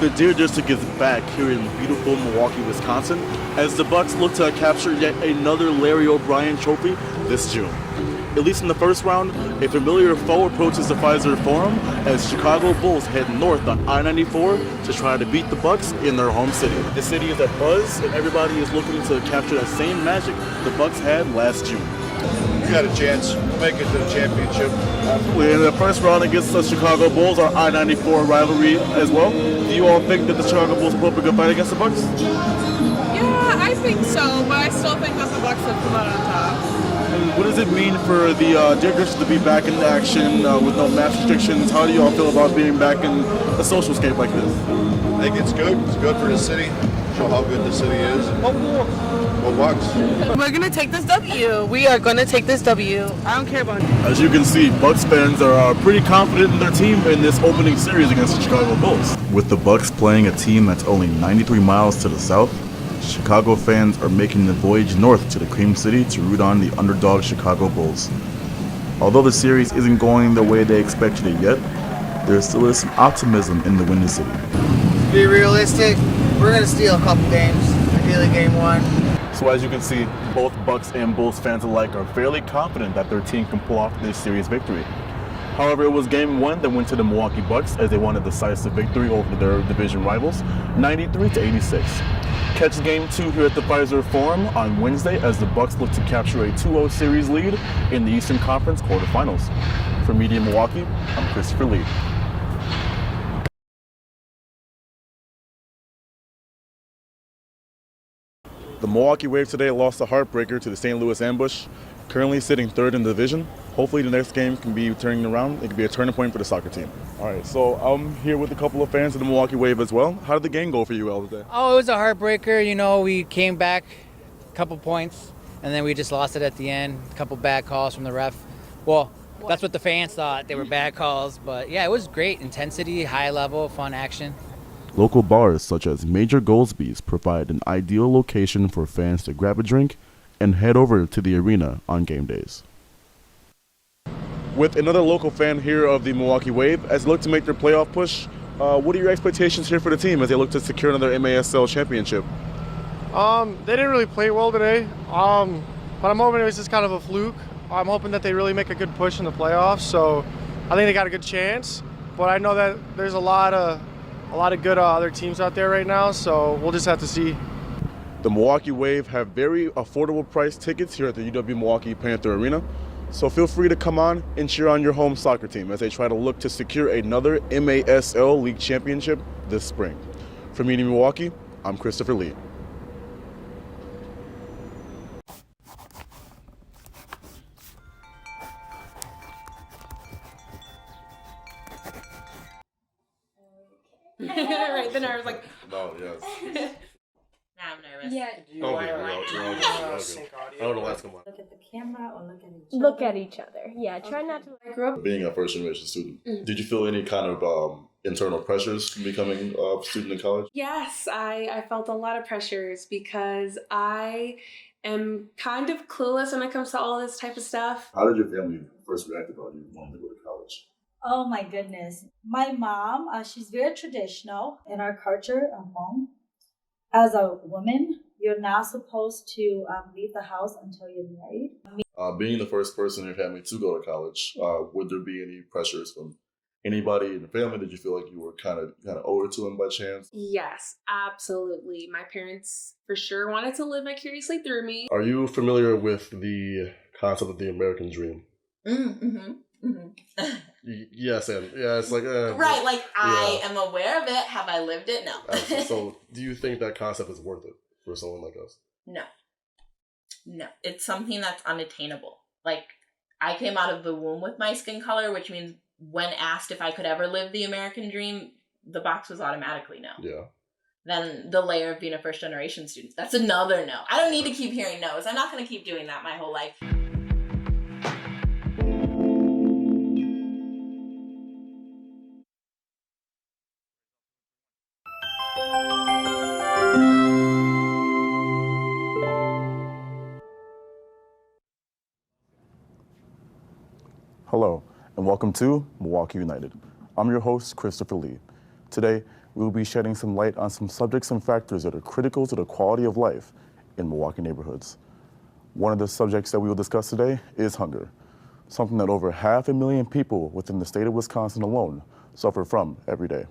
The Deer District is back here in beautiful Milwaukee, Wisconsin, as the Bucks look to capture yet another Larry O'Brien trophy this June. At least in the first round, a familiar foe approaches the Pfizer Forum as Chicago Bulls head north on I-94 to try to beat the Bucks in their home city. The city is at buzz, and everybody is looking to capture that same magic the Bucks had last June. We got a chance. We'll make it to the championship. Absolutely. In the first round against the Chicago Bulls, our I-94 rivalry as well. Do you all think that the Chicago Bulls will put up a good fight against the Bucks? Yeah, I think so, but I still think that the Bucks have come out on top. And what does it mean for the Deer District to be back in action with no mask restrictions? How do you all feel about being back in a social scape like this? I think it's good. It's good for the city. Show how good the city is. Go Bucks. We're going to take this W. We are going to take this W. I don't care about it. As you can see, Bucks fans are pretty confident in their team in this opening series against the Chicago Bulls. With the Bucks playing a team that's only 93 miles to the south, Chicago fans are making the voyage north to the Cream City to root on the underdog Chicago Bulls. Although the series isn't going the way they expected it yet, there still is some optimism in the Windy City. To be realistic, we're going to steal a couple games, ideally game one. So as you can see, both Bucks and Bulls fans alike are fairly confident that their team can pull off this series victory. However, it was game one that went to the Milwaukee Bucks as they won a decisive victory over their division rivals, 93-86. Catch game two here at the Pfizer Forum on Wednesday as the Bucks look to capture a 2-0 series lead in the Eastern Conference quarterfinals. For Media Milwaukee, I'm Christopher Lee. The Milwaukee Wave today lost a heartbreaker to the St. Louis Ambush, currently sitting third in the division. Hopefully the next game can be turning around. It could be a turning point for the soccer team. All right, so I'm here with a couple of fans of the Milwaukee Wave as well. How did the game go for you all today? Oh, it was a heartbreaker. You know, we came back a couple points, and then we just lost it at the end. A couple bad calls from the ref. Well, that's what the fans thought. They were bad calls. But, yeah, it was great. Intensity, high level, fun action. Local bars such as Major Goldsby's provide an ideal location for fans to grab a drink and head over to the arena on game days. With another local fan here of the Milwaukee Wave, as they look to make their playoff push, what are your expectations here for the team as they look to secure another MASL championship? They didn't really play well today, but I'm hoping it was just kind of a fluke. I'm hoping that they really make a good push in the playoffs, so I think they got a good chance. But I know that there's a lot of good other teams out there right now, so we'll just have to see. The Milwaukee Wave have very affordable price tickets here at the UW Milwaukee Panther Arena, so feel free to come on and cheer on your home soccer team as they try to look to secure another MASL League championship this spring. For Media Milwaukee, I'm Christopher Lee. Right then I was like, Oh, yes. Now I'm nervous. Yeah. Oh, wait, I don't know what's going on. Look at the camera or look at each Look at each other. Yeah, try not to. I grew up. Being a first generation student, did you feel any kind of internal pressures from becoming a student in college? Yes, I felt a lot of pressures because I am kind of clueless when it comes to all this type of stuff. How did your family first react about you wanting to go to college? Oh my goodness. My mom, she's very traditional in our culture at home. As a woman, you're not supposed to leave the house until you're married. Being the first person in your family to go to college, would there be any pressures from anybody in the family? Did you feel like you were kind of owed it to them by chance? Yes, absolutely. My parents for sure wanted to live vicariously through me. Are you familiar with the concept of the American dream? Yes, and yeah, it's like Right, like I am aware of it. Have I lived it? No. So, do you think that concept is worth it for someone like us? No. It's something that's unattainable. Like, I came out of the womb with my skin color, which means when asked if I could ever live the American dream, the box was automatically no. Yeah. Then the layer of being a first generation student, that's another no. I don't need to keep hearing no's. I'm not going to keep doing that my whole life. Hello, and welcome to Milwaukee United. I'm your host, Christopher Lee. Today, we will be shedding some light on some subjects and factors that are critical to the quality of life in Milwaukee neighborhoods. One of the subjects that we will discuss today is hunger, something that over 500,000 people within the state of Wisconsin alone suffer from every day.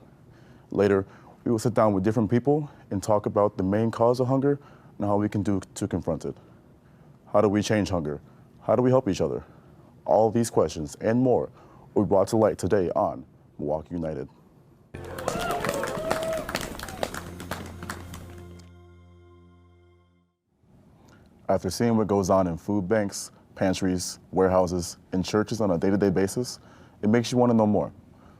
Later, we will sit down with different people and talk about the main cause of hunger and how we can do to confront it. How do we change hunger? How do we help each other? All of these questions and more will be brought to light today on Milwaukee United. After seeing what goes on in food banks, pantries, warehouses, and churches on a day-to-day basis, it makes you want to know more.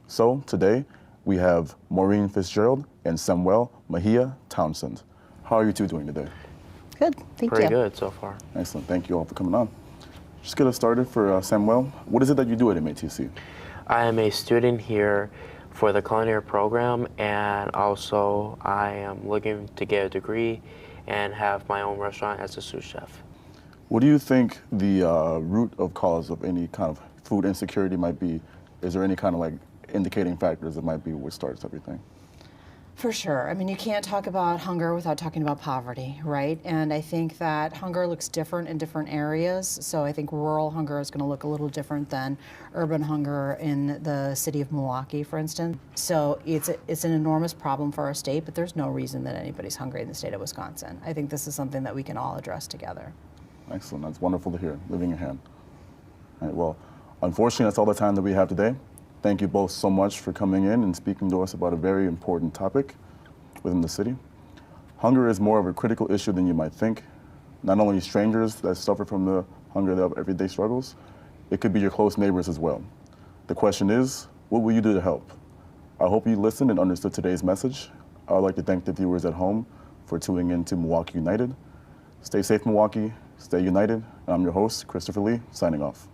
So today, we have Maureen Fitzgerald and Samuel Mejia Townsend. How are you two doing today? Good, thank you. Pretty good so far. Excellent, thank you all for coming on. Just get us started for Samuel. What is it that you do at MATC? I am a student here for the culinary program, and also I am looking to get a degree and have my own restaurant as a sous chef. What do you think the root of cause of any kind of food insecurity might be? Is there any kind of like indicating factors that might be what starts everything? For sure. I mean, you can't talk about hunger without talking about poverty, right? And I think that hunger looks different in different areas. So I think rural hunger is going to look a little different than urban hunger in the city of Milwaukee, for instance. So it's an enormous problem for our state, but there's no reason that anybody's hungry in the state of Wisconsin. I think this is something that we can all address together. Excellent. That's wonderful to hear, living in hand. All right, well, unfortunately, that's all the time that we have today. Thank you both so much for coming in and speaking to us about a very important topic within the city. Hunger is more of a critical issue than you might think. Not only strangers that suffer from the hunger of everyday struggles, it could be your close neighbors as well. The question is, what will you do to help? I hope you listened and understood today's message. I'd like to thank the viewers at home for tuning in to Milwaukee United. Stay safe, Milwaukee. Stay united. And I'm your host, Christopher Lee, signing off.